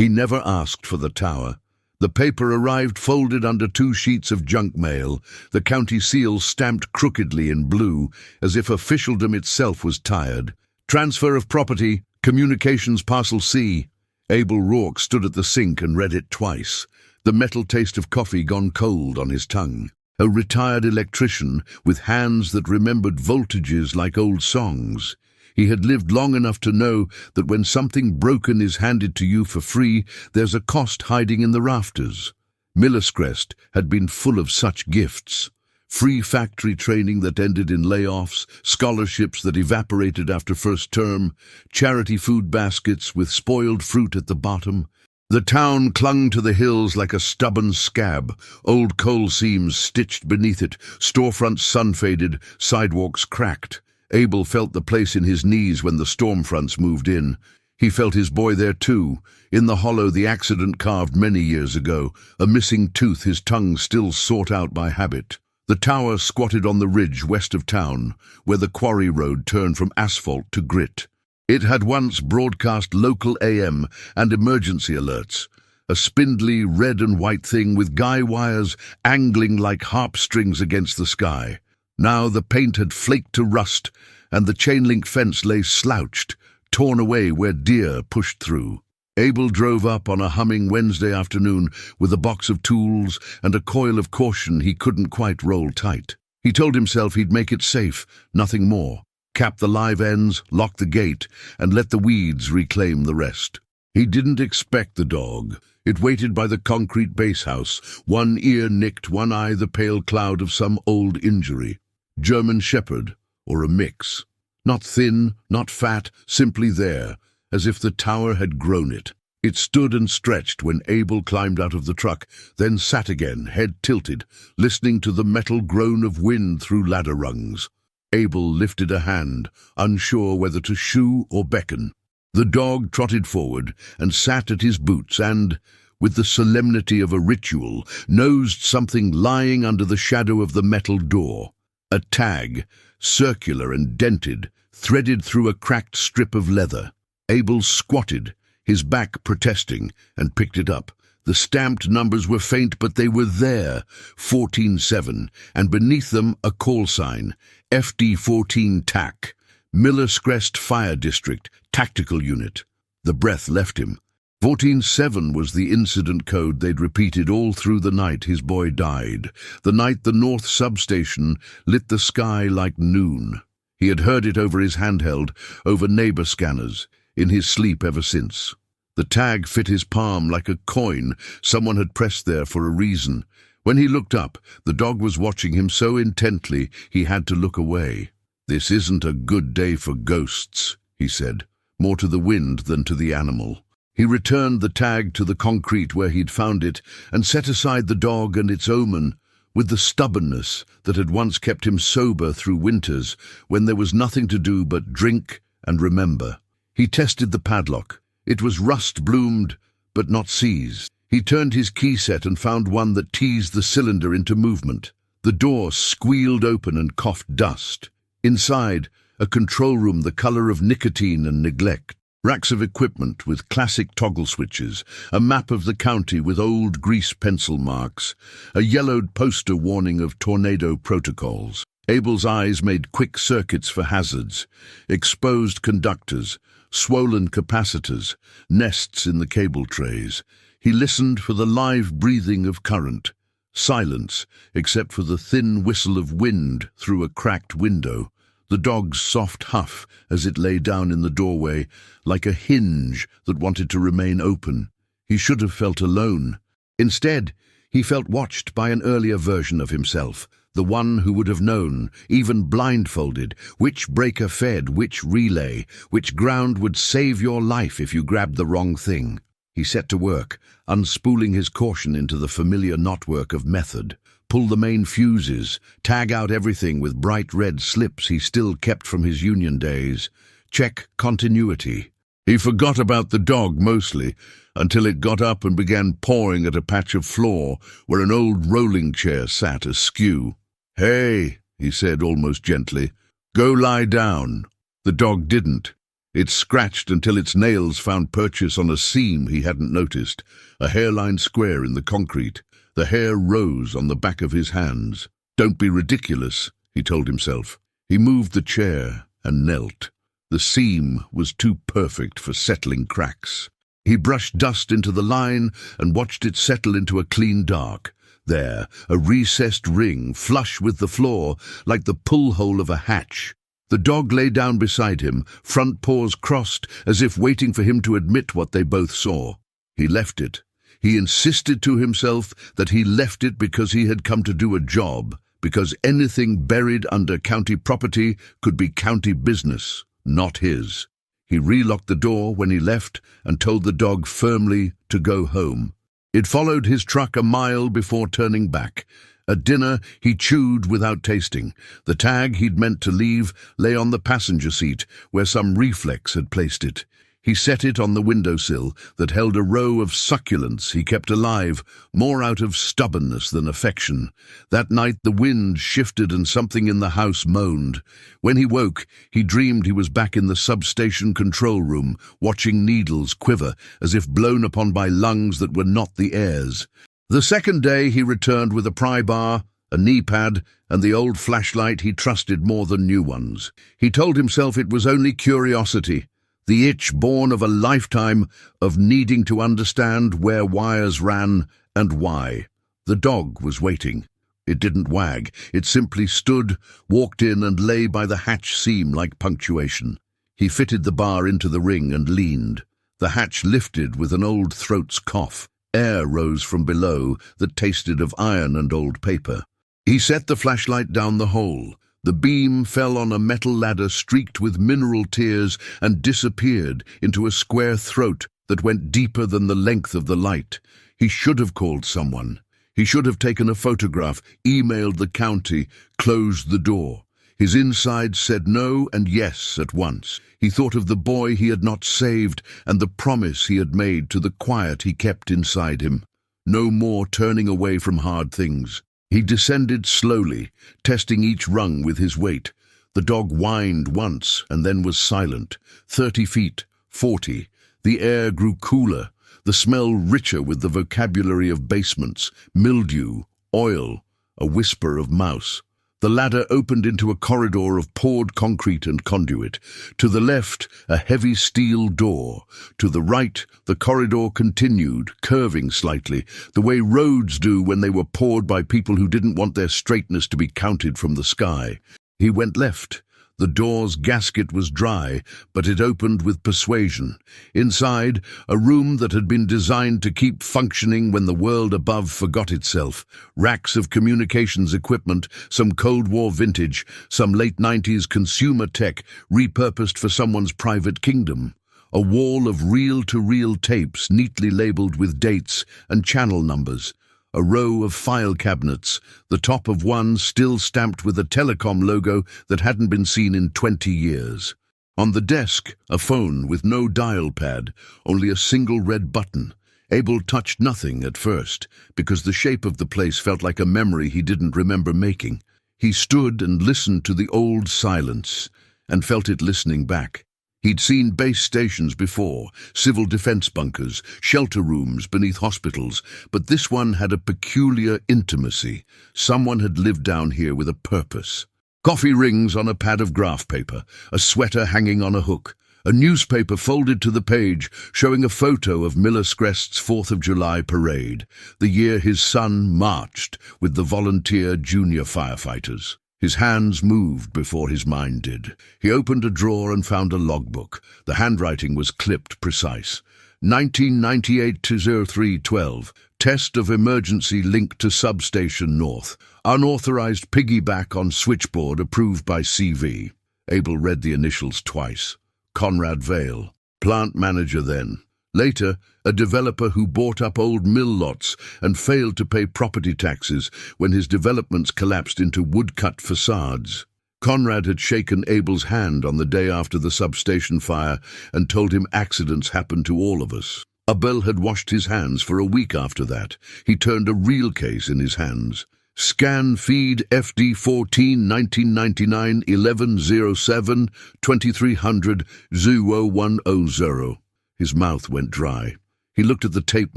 He never asked for the tower. The paper arrived folded under 2 sheets of junk mail, the county seal stamped crookedly in blue, as if officialdom itself was tired. Transfer of property, communications parcel C. Abel Rourke stood at the sink and read it twice, the metal taste of coffee gone cold on his tongue. A retired electrician with hands that remembered voltages like old songs. He had lived long enough to know that when something broken is handed to you for free, there's a cost hiding in the rafters. Millercrest had been full of such gifts. Free factory training that ended in layoffs, scholarships that evaporated after first term, charity food baskets with spoiled fruit at the bottom. The town clung to the hills like a stubborn scab, old coal seams stitched beneath it, storefronts sun-faded, sidewalks cracked. Abel felt the place in his knees when the storm fronts moved in. He felt his boy there too, in the hollow the accident carved many years ago, a missing tooth his tongue still sought out by habit. The tower squatted on the ridge west of town, where the quarry road turned from asphalt to grit. It had once broadcast local AM and emergency alerts, a spindly red and white thing with guy wires angling like harp strings against the sky. Now the paint had flaked to rust, and the chain-link fence lay slouched, torn away where deer pushed through. Abel drove up on a humming Wednesday afternoon with a box of tools and a coil of caution he couldn't quite roll tight. He told himself he'd make it safe, nothing more. Cap the live ends, lock the gate, and let the weeds reclaim the rest. He didn't expect the dog. It waited by the concrete base house, one ear nicked, one eye the pale cloud of some old injury. German shepherd, or a mix. Not thin, not fat, simply there, as if the tower had grown it. It stood and stretched when Abel climbed out of the truck, then sat again, head tilted, listening to the metal groan of wind through ladder rungs. Abel lifted a hand, unsure whether to shoo or beckon. The dog trotted forward and sat at his boots and, with the solemnity of a ritual, nosed something lying under the shadow of the metal door. A tag, circular and dented, threaded through a cracked strip of leather. Abel squatted, his back protesting, and picked it up. The stamped numbers were faint, but they were there, 14-7, and beneath them a call sign, FD-14 TAC, Millercrest Fire District, Tactical Unit. The breath left him. 14-7 was the incident code they'd repeated all through the night his boy died, the night the North substation lit the sky like noon. He had heard it over his handheld, over neighbor scanners, in his sleep ever since. The tag fit his palm like a coin someone had pressed there for a reason. When he looked up, the dog was watching him so intently he had to look away. "This isn't a good day for ghosts," he said, more to the wind than to the animal. He returned the tag to the concrete where he'd found it and set aside the dog and its omen with the stubbornness that had once kept him sober through winters when there was nothing to do but drink and remember. He tested the padlock. It was rust-bloomed, but not seized. He turned his key set and found one that teased the cylinder into movement. The door squealed open and coughed dust. Inside, a control room the color of nicotine and neglect. Racks of equipment with classic toggle switches, a map of the county with old grease pencil marks, a yellowed poster warning of tornado protocols. Abel's eyes made quick circuits for hazards, exposed conductors, swollen capacitors, nests in the cable trays. He listened for the live breathing of current. Silence, except for the thin whistle of wind through a cracked window. The dog's soft huff as it lay down in the doorway, like a hinge that wanted to remain open. He should have felt alone. Instead, he felt watched by an earlier version of himself, the one who would have known, even blindfolded, which breaker fed which relay, which ground would save your life if you grabbed the wrong thing. He set to work, unspooling his caution into the familiar knotwork of method. Pull the main fuses, tag out everything with bright red slips he still kept from his union days. Check continuity. He forgot about the dog mostly, until it got up and began pawing at a patch of floor where an old rolling chair sat askew. "Hey," he said almost gently, "go lie down." The dog didn't. It scratched until its nails found purchase on a seam he hadn't noticed, a hairline square in the concrete. The hair rose on the back of his hands. "Don't be ridiculous," he told himself. He moved the chair and knelt. The seam was too perfect for settling cracks. He brushed dust into the line and watched it settle into a clean dark. There, a recessed ring, flush with the floor, like the pull-hole of a hatch. The dog lay down beside him, front paws crossed, as if waiting for him to admit what they both saw. He left it. He insisted to himself that he left it because he had come to do a job, because anything buried under county property could be county business, not his. He relocked the door when he left and told the dog firmly to go home. It followed his truck a mile before turning back. At dinner, he chewed without tasting. The tag he'd meant to leave lay on the passenger seat, where some reflex had placed it. He set it on the windowsill that held a row of succulents he kept alive, more out of stubbornness than affection. That night the wind shifted and something in the house moaned. When he woke, he dreamed he was back in the substation control room, watching needles quiver as if blown upon by lungs that were not the air's. The second day he returned with a pry bar, a knee pad, and the old flashlight he trusted more than new ones. He told himself it was only curiosity, the itch born of a lifetime of needing to understand where wires ran and why. The dog was waiting. It didn't wag. It simply stood, walked in, and lay by the hatch seam like punctuation. He fitted the bar into the ring and leaned. The hatch lifted with an old throat's cough. Air rose from below that tasted of iron and old paper. He set the flashlight down the hole. The beam fell on a metal ladder streaked with mineral tears and disappeared into a square throat that went deeper than the length of the light. He should have called someone. He should have taken a photograph, emailed the county, closed the door. His inside said no and yes at once. He thought of the boy he had not saved and the promise he had made to the quiet he kept inside him. No more turning away from hard things. He descended slowly, testing each rung with his weight. The dog whined once and then was silent. 30 feet, 40. The air grew cooler, the smell richer with the vocabulary of basements, mildew, oil, a whisper of mouse. The ladder opened into a corridor of poured concrete and conduit. To the left, a heavy steel door. To the right, the corridor continued, curving slightly, the way roads do when they were poured by people who didn't want their straightness to be counted from the sky. He went left. The door's gasket was dry, but it opened with persuasion. Inside, a room that had been designed to keep functioning when the world above forgot itself. Racks of communications equipment, some Cold War vintage, some late 90s consumer tech repurposed for someone's private kingdom. A wall of reel-to-reel tapes neatly labeled with dates and channel numbers. A row of file cabinets, the top of one still stamped with a telecom logo that hadn't been seen in 20 years. On the desk, a phone with no dial pad, only a single red button. Abel touched nothing at first, because the shape of the place felt like a memory he didn't remember making. He stood and listened to the old silence, and felt it listening back. He'd seen base stations before, civil defense bunkers, shelter rooms beneath hospitals, but this one had a peculiar intimacy. Someone had lived down here with a purpose. Coffee rings on a pad of graph paper, a sweater hanging on a hook, a newspaper folded to the page showing a photo of Miller Screst's 4th of July parade, the year his son marched with the volunteer junior firefighters. His hands moved before his mind did. He opened a drawer and found a logbook. The handwriting was clipped precise. 1998-03-12. Test of emergency link to substation north. Unauthorized piggyback on switchboard approved by CV. Abel read the initials twice. Conrad Vale. Plant manager then. Later, a developer who bought up old mill lots and failed to pay property taxes when his developments collapsed into woodcut facades. Conrad had shaken Abel's hand on the day after the substation fire and told him accidents happen to all of us. Abel had washed his hands for a week after that. He turned a real case in his hands. Scan feed FD14 1999 1107 2300 0100. His mouth went dry. He looked at the tape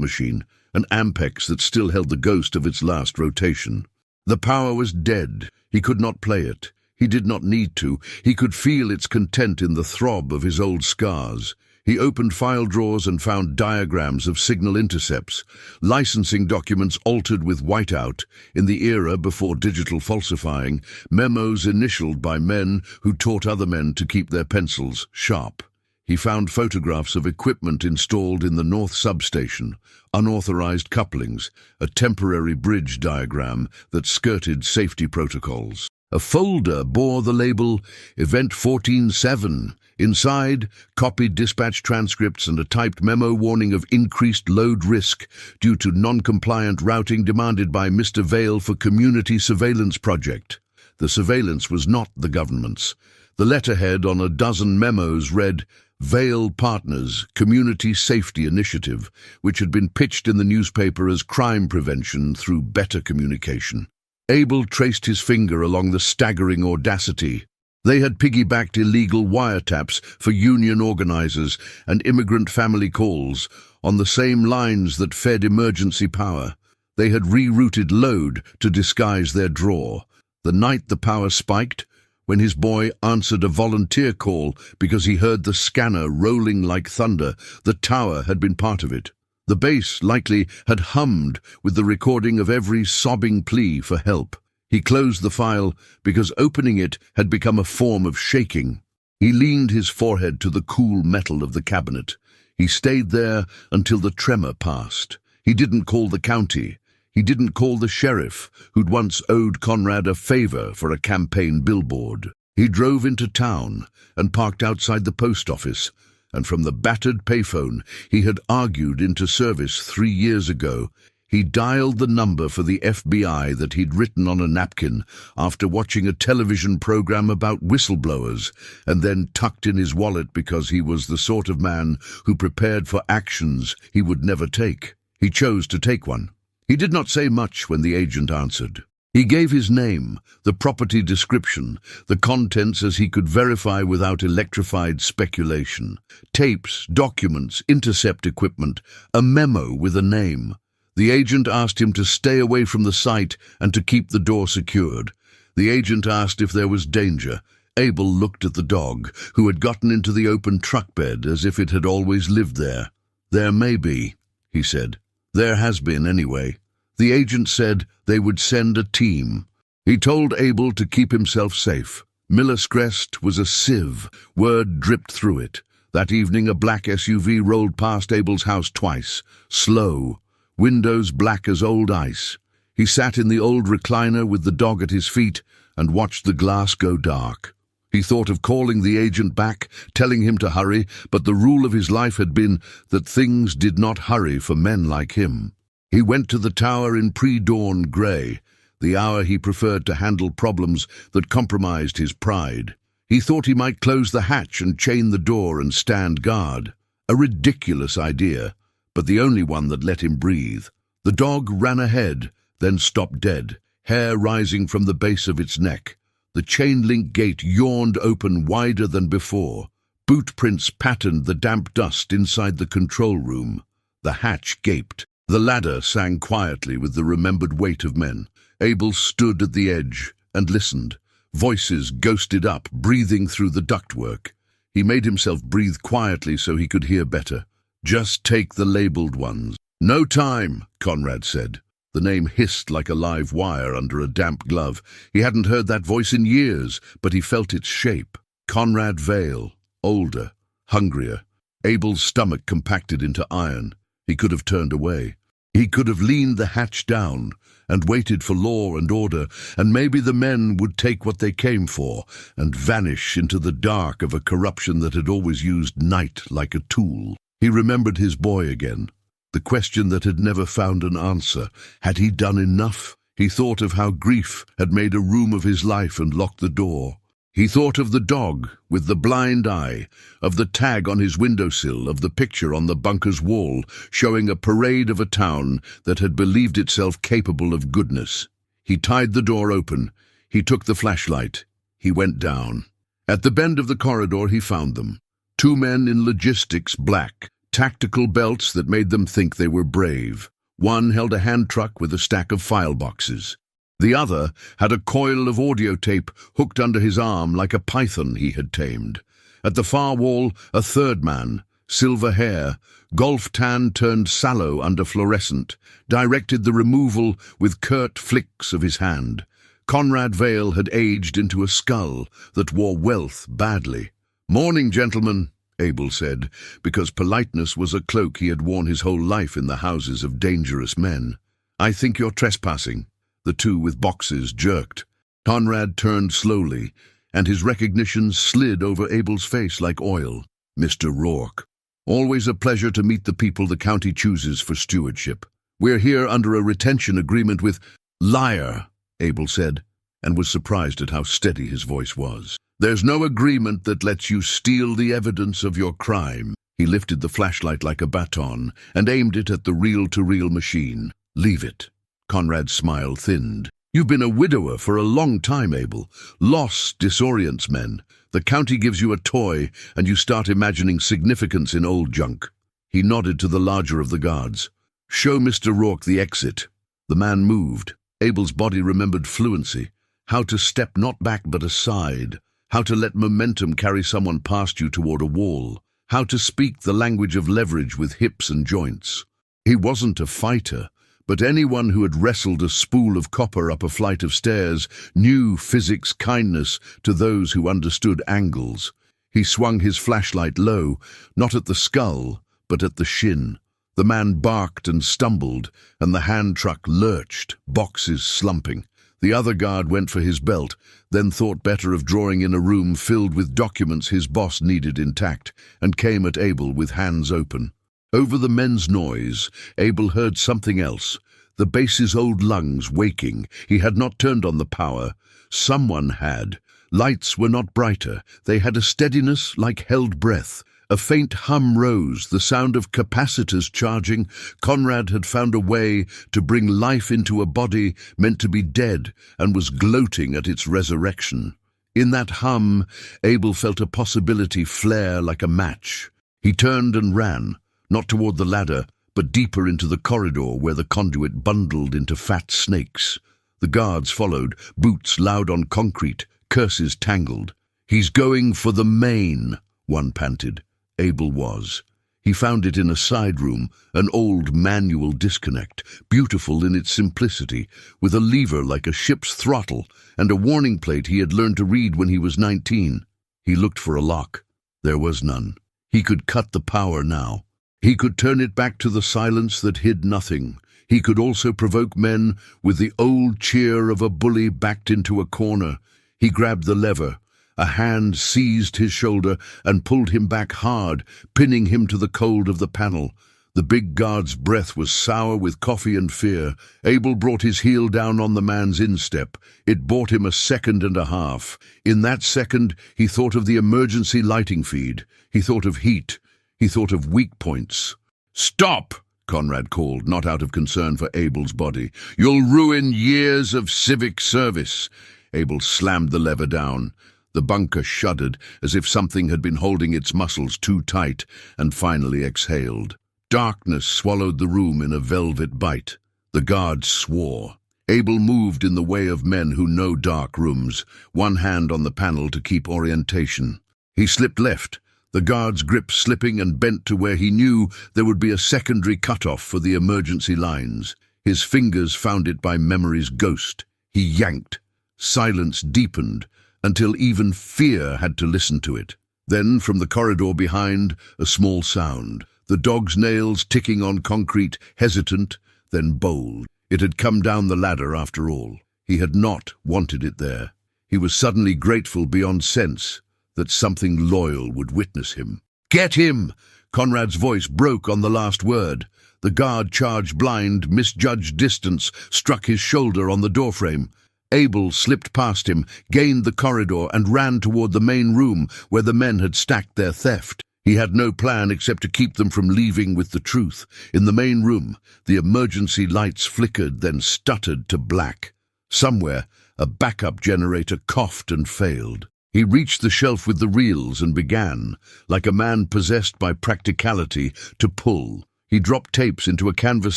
machine, an Ampex that still held the ghost of its last rotation. The power was dead. He could not play it. He did not need to. He could feel its content in the throb of his old scars. He opened file drawers and found diagrams of signal intercepts, licensing documents altered with whiteout in the era before digital falsifying, memos initialed by men who taught other men to keep their pencils sharp. He found photographs of equipment installed in the North Substation, unauthorized couplings, a temporary bridge diagram that skirted safety protocols. A folder bore the label Event 14-7. Inside, copied dispatch transcripts and a typed memo warning of increased load risk due to non-compliant routing demanded by Mr. Vale for community surveillance project. The surveillance was not the government's. The letterhead on a dozen memos read, Vale Partners, Community Safety Initiative, which had been pitched in the newspaper as crime prevention through better communication. Abel traced his finger along the staggering audacity. They had piggybacked illegal wiretaps for union organizers and immigrant family calls on the same lines that fed emergency power. They had rerouted load to disguise their draw. The night the power spiked, when his boy answered a volunteer call because he heard the scanner rolling like thunder, the tower had been part of it. The bass likely had hummed with the recording of every sobbing plea for help. He closed the file because opening it had become a form of shaking. He leaned his forehead to the cool metal of the cabinet. He stayed there until the tremor passed. He didn't call the county. He didn't call the sheriff, who'd once owed Conrad a favor for a campaign billboard. He drove into town and parked outside the post office, and from the battered payphone he had argued into service 3 years ago, he dialed the number for the FBI that he'd written on a napkin after watching a television program about whistleblowers, and then tucked in his wallet because he was the sort of man who prepared for actions he would never take. He chose to take one. He did not say much when the agent answered. He gave his name, the property description, the contents as he could verify without electrified speculation. Tapes, documents, intercept equipment, a memo with a name. The agent asked him to stay away from the site and to keep the door secured. The agent asked if there was danger. Abel looked at the dog, who had gotten into the open truck bed as if it had always lived there. There may be, he said. There has been, anyway. The agent said they would send a team. He told Abel to keep himself safe. Miller's Crest was a sieve. Word dripped through it. That evening a black SUV rolled past Abel's house twice. Slow. Windows black as old ice. He sat in the old recliner with the dog at his feet and watched the glass go dark. He thought of calling the agent back, telling him to hurry, but the rule of his life had been that things did not hurry for men like him. He went to the tower in pre-dawn grey, the hour he preferred to handle problems that compromised his pride. He thought he might close the hatch and chain the door and stand guard. A ridiculous idea, but the only one that let him breathe. The dog ran ahead, then stopped dead, hair rising from the base of its neck. The chain-link gate yawned open wider than before. Boot prints patterned the damp dust inside the control room. The hatch gaped. The ladder sang quietly with the remembered weight of men. Abel stood at the edge and listened. Voices ghosted up, breathing through the ductwork. He made himself breathe quietly so he could hear better. Just take the labeled ones. No time, Conrad said. The name hissed like a live wire under a damp glove. He hadn't heard that voice in years, but he felt its shape. Conrad Vale, older, hungrier. Abel's stomach compacted into iron. He could have turned away. He could have leaned the hatch down and waited for law and order, and maybe the men would take what they came for and vanish into the dark of a corruption that had always used night like a tool. He remembered his boy again. The question that had never found an answer. Had he done enough? He thought of how grief had made a room of his life and locked the door. He thought of the dog with the blind eye, of the tag on his windowsill, of the picture on the bunker's wall, showing a parade of a town that had believed itself capable of goodness. He tied the door open. He took the flashlight. He went down. At the bend of the corridor he found them. Two men in logistics black, tactical belts that made them think they were brave. One held a hand truck with a stack of file boxes. The other had a coil of audio tape hooked under his arm like a python he had tamed. At the far wall, a third man, silver hair, golf tan turned sallow under fluorescent, directed the removal with curt flicks of his hand. Conrad Vale had aged into a skull that wore wealth badly. "Morning, gentlemen," Abel said, because politeness was a cloak he had worn his whole life in the houses of dangerous men. "I think you're trespassing." The two with boxes jerked. Conrad turned slowly, and his recognition slid over Abel's face like oil. "Mr. Rourke. Always a pleasure to meet the people the county chooses for stewardship. We're here under a retention agreement with—" "Liar," Abel said, and was surprised at how steady his voice was. "There's no agreement that lets you steal the evidence of your crime." He lifted the flashlight like a baton and aimed it at the reel-to-reel machine. "Leave it." Conrad's smile thinned. "You've been a widower for a long time, Abel. Loss disorients men. The county gives you a toy, and you start imagining significance in old junk." He nodded to the larger of the guards. "Show Mr. Rourke the exit." The man moved. Abel's body remembered fluency. How to step not back but aside. How to let momentum carry someone past you toward a wall. How to speak the language of leverage with hips and joints. He wasn't a fighter, but anyone who had wrestled a spool of copper up a flight of stairs knew physics' kindness to those who understood angles. He swung his flashlight low, not at the skull, but at the shin. The man barked and stumbled, and the hand truck lurched, boxes slumping. The other guard went for his belt, then thought better of drawing in a room filled with documents his boss needed intact, and came at Abel with hands open. Over the men's noise, Abel heard something else. The base's old lungs waking. He had not turned on the power. Someone had. Lights were not brighter. They had a steadiness like held breath. A faint hum rose, the sound of capacitors charging. Conrad had found a way to bring life into a body meant to be dead and was gloating at its resurrection. In that hum, Abel felt a possibility flare like a match. He turned and ran, not toward the ladder, but deeper into the corridor where the conduit bundled into fat snakes. The guards followed, boots loud on concrete, curses tangled. "He's going for the main," one panted. Abel was. He found it in a side room, an old manual disconnect, beautiful in its simplicity, with a lever like a ship's throttle and a warning plate he had learned to read when he was 19. He looked for a lock. There was none. He could cut the power now. He could turn it back to the silence that hid nothing. He could also provoke men with the old cheer of a bully backed into a corner. He grabbed the lever. A hand seized his shoulder and pulled him back hard, pinning him to the cold of the panel. The big guard's breath was sour with coffee and fear. Abel brought his heel down on the man's instep. It bought him a second and a half. In that second, he thought of the emergency lighting feed. He thought of heat. He thought of weak points. "Stop!" Conrad called, not out of concern for Abel's body. "You'll ruin years of civic service." Abel slammed the lever down. The bunker shuddered, as if something had been holding its muscles too tight, and finally exhaled. Darkness swallowed the room in a velvet bite. The guards swore. Abel moved in the way of men who know dark rooms, one hand on the panel to keep orientation. He slipped left, the guard's grip slipping and bent to where he knew there would be a secondary cutoff for the emergency lines. His fingers found it by memory's ghost. He yanked. Silence deepened, until even fear had to listen to it. Then, from the corridor behind, a small sound. The dog's nails ticking on concrete, hesitant, then bold. It had come down the ladder after all. He had not wanted it there. He was suddenly grateful beyond sense that something loyal would witness him. "Get him!" Conrad's voice broke on the last word. The guard charged blind, misjudged distance, struck his shoulder on the doorframe. Abel slipped past him, gained the corridor, and ran toward the main room where the men had stacked their theft. He had no plan except to keep them from leaving with the truth. In the main room, the emergency lights flickered, then stuttered to black. Somewhere, a backup generator coughed and failed. He reached the shelf with the reels and began, like a man possessed by practicality, to pull. He dropped tapes into a canvas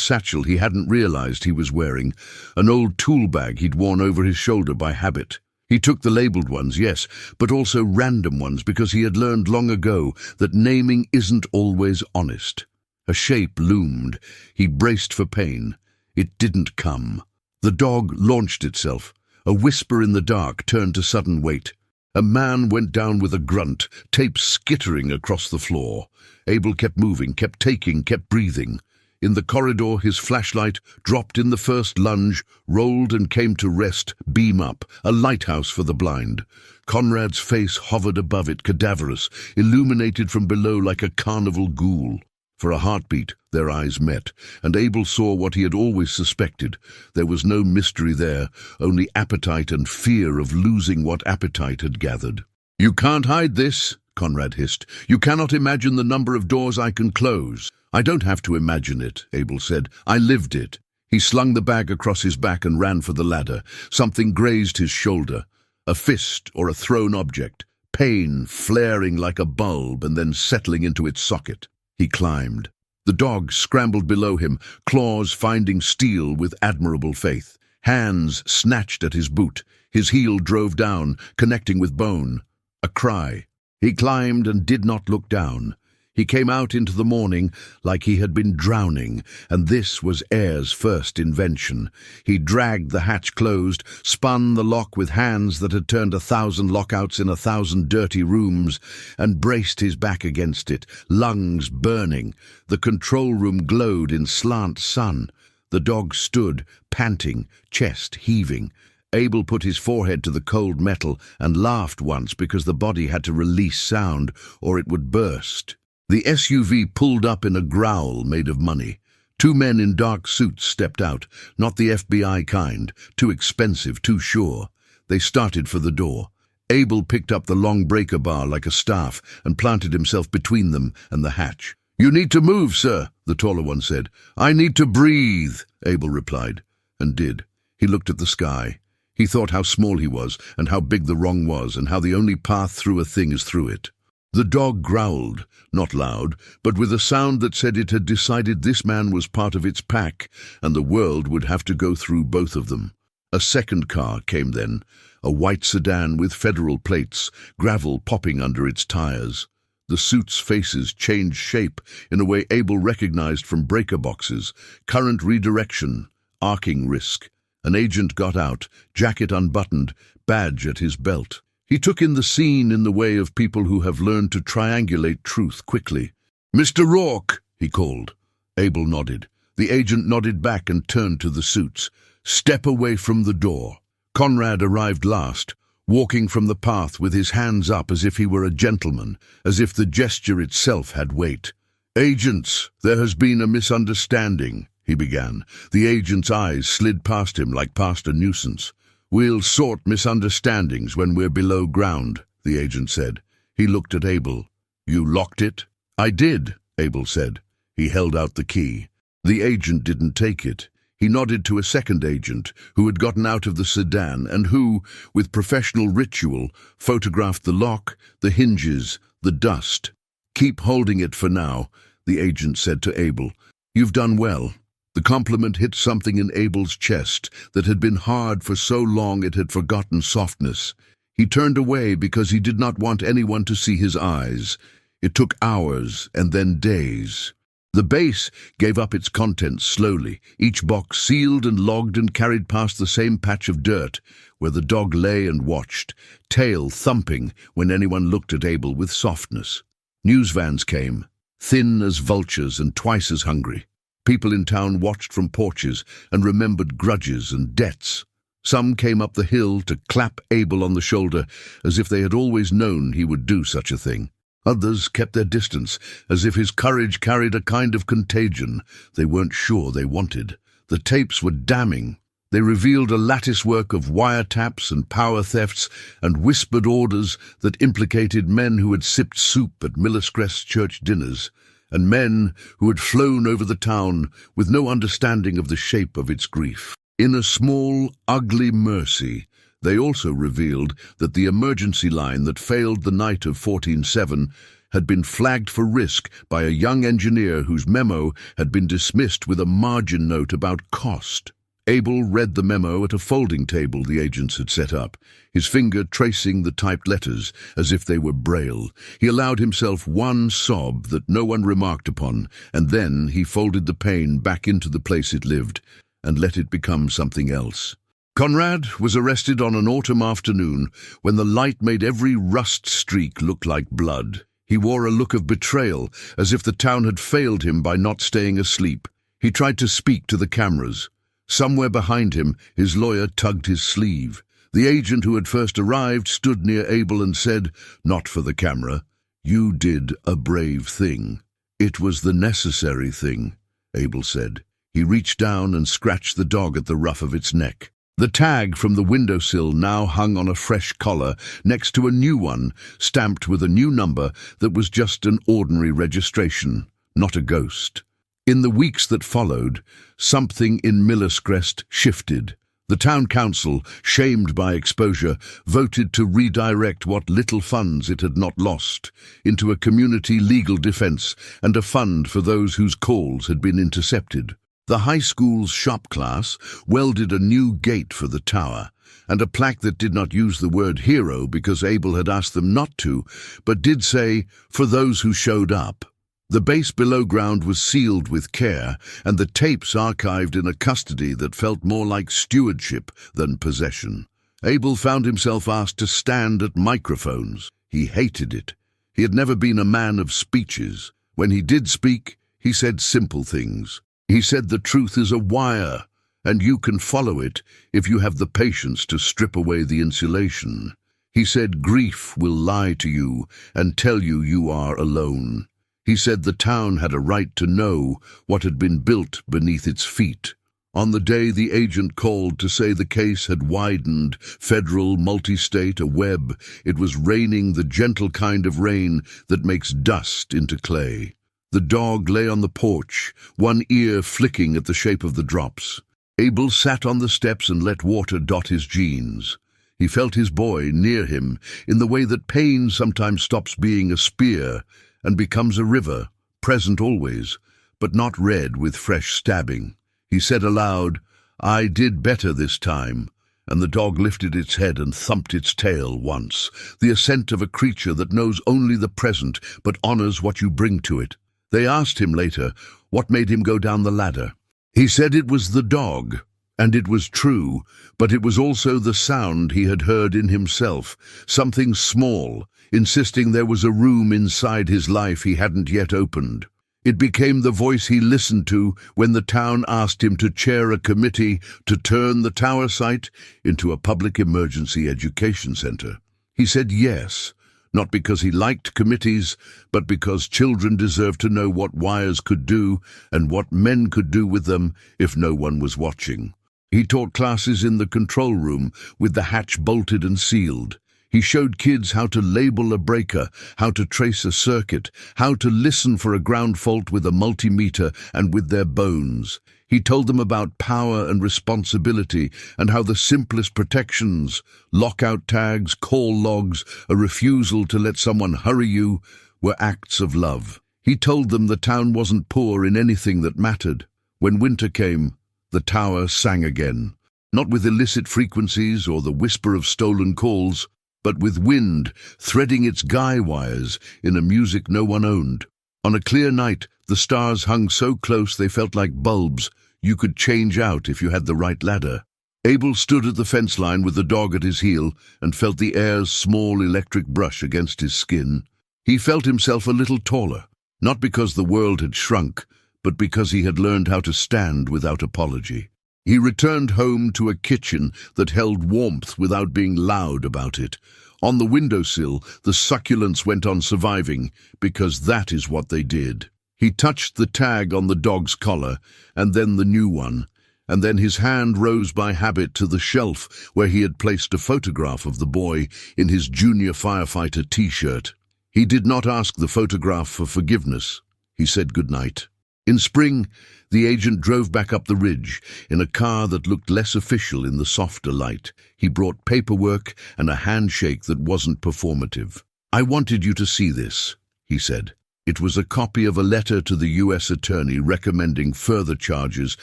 satchel he hadn't realized he was wearing, an old tool bag he'd worn over his shoulder by habit. He took the labeled ones, yes, but also random ones because he had learned long ago that naming isn't always honest. A shape loomed. He braced for pain. It didn't come. The dog launched itself. A whisper in the dark turned to sudden weight. A man went down with a grunt, tape skittering across the floor. Abel kept moving, kept taking, kept breathing. In the corridor, his flashlight dropped in the first lunge, rolled and came to rest, beam up, a lighthouse for the blind. Conrad's face hovered above it, cadaverous, illuminated from below like a carnival ghoul. For a heartbeat, their eyes met, and Abel saw what he had always suspected. There was no mystery there, only appetite and fear of losing what appetite had gathered. "You can't hide this," Conrad hissed. "You cannot imagine the number of doors I can close." "I don't have to imagine it," Abel said. "I lived it." He slung the bag across his back and ran for the ladder. Something grazed his shoulder. A fist or a thrown object. Pain flaring like a bulb and then settling into its socket. He climbed. The dog scrambled below him, claws finding steel with admirable faith. Hands snatched at his boot. His heel drove down, connecting with bone. A cry. He climbed and did not look down. He came out into the morning like he had been drowning, and this was air's first invention. He dragged the hatch closed, spun the lock with hands that had turned 1,000 lockouts in 1,000 dirty rooms, and braced his back against it, lungs burning. The control room glowed in slant sun. The dog stood, panting, chest heaving. Abel put his forehead to the cold metal and laughed once because the body had to release sound or it would burst. The SUV pulled up in a growl made of money. 2 men in dark suits stepped out, not the FBI kind, too expensive, too sure. They started for the door. Abel picked up the long breaker bar like a staff and planted himself between them and the hatch. "You need to move, sir," the taller one said. "I need to breathe," Abel replied, and did. He looked at the sky. He thought how small he was, and how big the wrong was, and how the only path through a thing is through it. The dog growled, not loud, but with a sound that said it had decided this man was part of its pack, and the world would have to go through both of them. A second car came then, a white sedan with federal plates, gravel popping under its tires. The suits' faces changed shape in a way Abel recognized from breaker boxes, current redirection, arcing risk. An agent got out, jacket unbuttoned, badge at his belt. He took in the scene in the way of people who have learned to triangulate truth quickly. "Mr. Rourke," he called. Abel nodded. The agent nodded back and turned to the suits. "Step away from the door." Conrad arrived last, walking from the path with his hands up as if he were a gentleman, as if the gesture itself had weight. "Agents, there has been a misunderstanding," he began. The agent's eyes slid past him like past a nuisance. "We'll sort misunderstandings when we're below ground," the agent said. He looked at Abel. "You locked it?" "I did," Abel said. He held out the key. The agent didn't take it. He nodded to a second agent who had gotten out of the sedan and who, with professional ritual, photographed the lock, the hinges, the dust. "Keep holding it for now," the agent said to Abel. "You've done well." The compliment hit something in Abel's chest that had been hard for so long it had forgotten softness. He turned away because he did not want anyone to see his eyes. It took hours and then days. The base gave up its contents slowly, each box sealed and logged and carried past the same patch of dirt where the dog lay and watched, tail thumping when anyone looked at Abel with softness. News vans came, thin as vultures and twice as hungry. People in town watched from porches and remembered grudges and debts. Some came up the hill to clap Abel on the shoulder as if they had always known he would do such a thing. Others kept their distance, as if his courage carried a kind of contagion they weren't sure they wanted. The tapes were damning. They revealed a latticework of wiretaps and power thefts and whispered orders that implicated men who had sipped soup at Milliscrest church dinners, and men who had flown over the town with no understanding of the shape of its grief. In a small, ugly mercy, they also revealed that the emergency line that failed the night of 14/7 had been flagged for risk by a young engineer whose memo had been dismissed with a margin note about cost. Abel read the memo at a folding table the agents had set up, his finger tracing the typed letters as if they were braille. He allowed himself one sob that no one remarked upon, and then he folded the pain back into the place it lived and let it become something else. Conrad was arrested on an autumn afternoon when the light made every rust streak look like blood. He wore a look of betrayal, as if the town had failed him by not staying asleep. He tried to speak to the cameras. Somewhere behind him, his lawyer tugged his sleeve. The agent who had first arrived stood near Abel and said, "Not for the camera. You did a brave thing." "It was the necessary thing," Abel said. He reached down and scratched the dog at the ruff of its neck. The tag from the windowsill now hung on a fresh collar next to a new one, stamped with a new number that was just an ordinary registration, not a ghost. In the weeks that followed, something in Millercrest shifted. The town council, shamed by exposure, voted to redirect what little funds it had not lost into a community legal defense and a fund for those whose calls had been intercepted. The high school's shop class welded a new gate for the tower, and a plaque that did not use the word hero because Abel had asked them not to, but did say, "For those who showed up." The base below ground was sealed with care, and the tapes archived in a custody that felt more like stewardship than possession. Abel found himself asked to stand at microphones. He hated it. He had never been a man of speeches. When he did speak, he said simple things. He said the truth is a wire, and you can follow it if you have the patience to strip away the insulation. He said grief will lie to you and tell you you are alone. He said the town had a right to know what had been built beneath its feet. On the day the agent called to say the case had widened, federal, multi-state, a web, it was raining the gentle kind of rain that makes dust into clay. The dog lay on the porch, one ear flicking at the shape of the drops. Abel sat on the steps and let water dot his jeans. He felt his boy near him in the way that pain sometimes stops being a spear and becomes a river, present always, but not red with fresh stabbing. He said aloud, "I did better this time," and the dog lifted its head and thumped its tail once, the assent of a creature that knows only the present but honors what you bring to it. They asked him later what made him go down the ladder. He said it was the dog, and it was true, but it was also the sound he had heard in himself, something small, insisting there was a room inside his life he hadn't yet opened. It became the voice he listened to when the town asked him to chair a committee to turn the tower site into a public emergency education center. He said yes, not because he liked committees, but because children deserved to know what wires could do and what men could do with them if no one was watching. He taught classes in the control room with the hatch bolted and sealed. He showed kids how to label a breaker, how to trace a circuit, how to listen for a ground fault with a multimeter and with their bones. He told them about power and responsibility and how the simplest protections, lockout tags, call logs, a refusal to let someone hurry you, were acts of love. He told them the town wasn't poor in anything that mattered. When winter came, the tower sang again, not with illicit frequencies or the whisper of stolen calls, but with wind threading its guy wires in a music no one owned. On a clear night, the stars hung so close they felt like bulbs you could change out if you had the right ladder. Abel stood at the fence line with the dog at his heel and felt the air's small electric brush against his skin. He felt himself a little taller, not because the world had shrunk, but because he had learned how to stand without apology. He returned home to a kitchen that held warmth without being loud about it. On the windowsill, the succulents went on surviving, because that is what they did. He touched the tag on the dog's collar, and then the new one, and then his hand rose by habit to the shelf where he had placed a photograph of the boy in his junior firefighter t-shirt. He did not ask the photograph for forgiveness. He said goodnight. In spring, the agent drove back up the ridge in a car that looked less official in the softer light. He brought paperwork and a handshake that wasn't performative. "I wanted you to see this," he said. It was a copy of a letter to the U.S. attorney recommending further charges,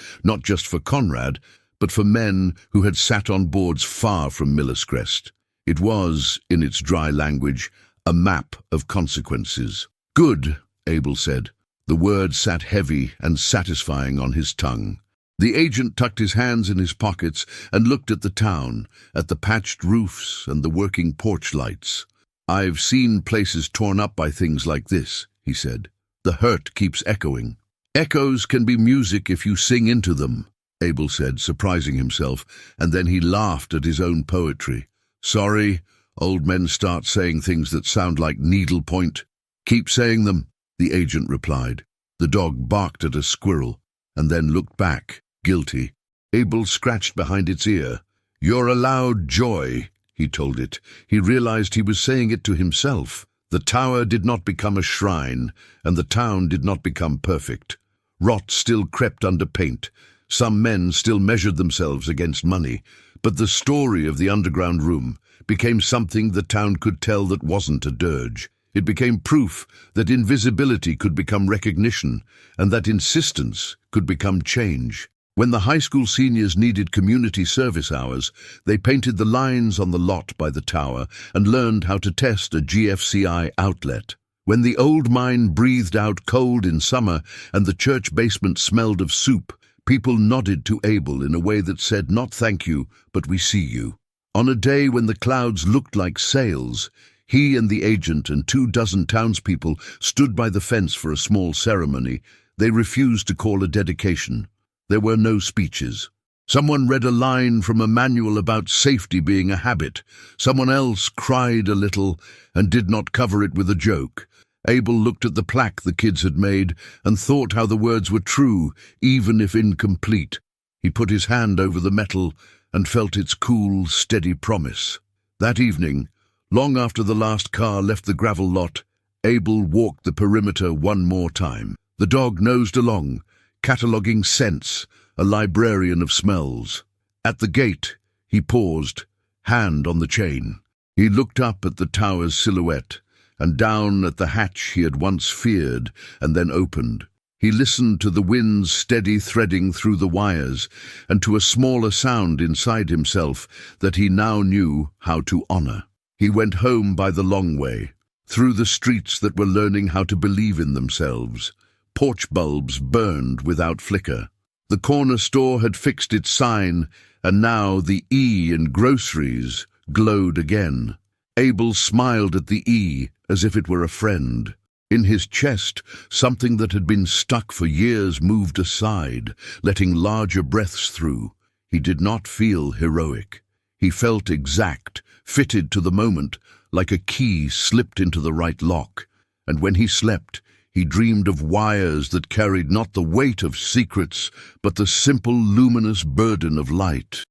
not just for Conrad, but for men who had sat on boards far from Miller's Crest. It was, in its dry language, a map of consequences. "Good," Abel said. The word sat heavy and satisfying on his tongue. The agent tucked his hands in his pockets and looked at the town, at the patched roofs and the working porch lights. "I've seen places torn up by things like this," he said. "The hurt keeps echoing." "Echoes can be music if you sing into them," Abel said, surprising himself, and then he laughed at his own poetry. "Sorry, old men start saying things that sound like needlepoint." "Keep saying them," the agent replied. The dog barked at a squirrel and then looked back, guilty. Abel scratched behind its ear. "You're allowed joy," he told it. He realized he was saying it to himself. The tower did not become a shrine, and the town did not become perfect. Rot still crept under paint. Some men still measured themselves against money. But the story of the underground room became something the town could tell that wasn't a dirge. It became proof that invisibility could become recognition, and that insistence could become change. When the high school seniors needed community service hours, they painted the lines on the lot by the tower and learned how to test a GFCI outlet. When the old mine breathed out cold in summer and the church basement smelled of soup, people nodded to Abel in a way that said, "Not thank you, but we see you." On a day when the clouds looked like sails, he and the agent and 24 townspeople stood by the fence for a small ceremony. They refused to call a dedication. There were no speeches. Someone read a line from a manual about safety being a habit. Someone else cried a little and did not cover it with a joke. Abel looked at the plaque the kids had made and thought how the words were true, even if incomplete. He put his hand over the metal and felt its cool, steady promise. That evening, long after the last car left the gravel lot, Abel walked the perimeter one more time. The dog nosed along, cataloguing scents, a librarian of smells. At the gate, he paused, hand on the chain. He looked up at the tower's silhouette, and down at the hatch he had once feared and then opened. He listened to the wind's steady threading through the wires, and to a smaller sound inside himself that he now knew how to honor. He went home by the long way, through the streets that were learning how to believe in themselves. Porch bulbs burned without flicker. The corner store had fixed its sign, and now the E in groceries glowed again. Abel smiled at the E as if it were a friend. In his chest, something that had been stuck for years moved aside, letting larger breaths through. He did not feel heroic. He felt exact, fitted to the moment, like a key slipped into the right lock. And when he slept, he dreamed of wires that carried not the weight of secrets, but the simple, luminous burden of light.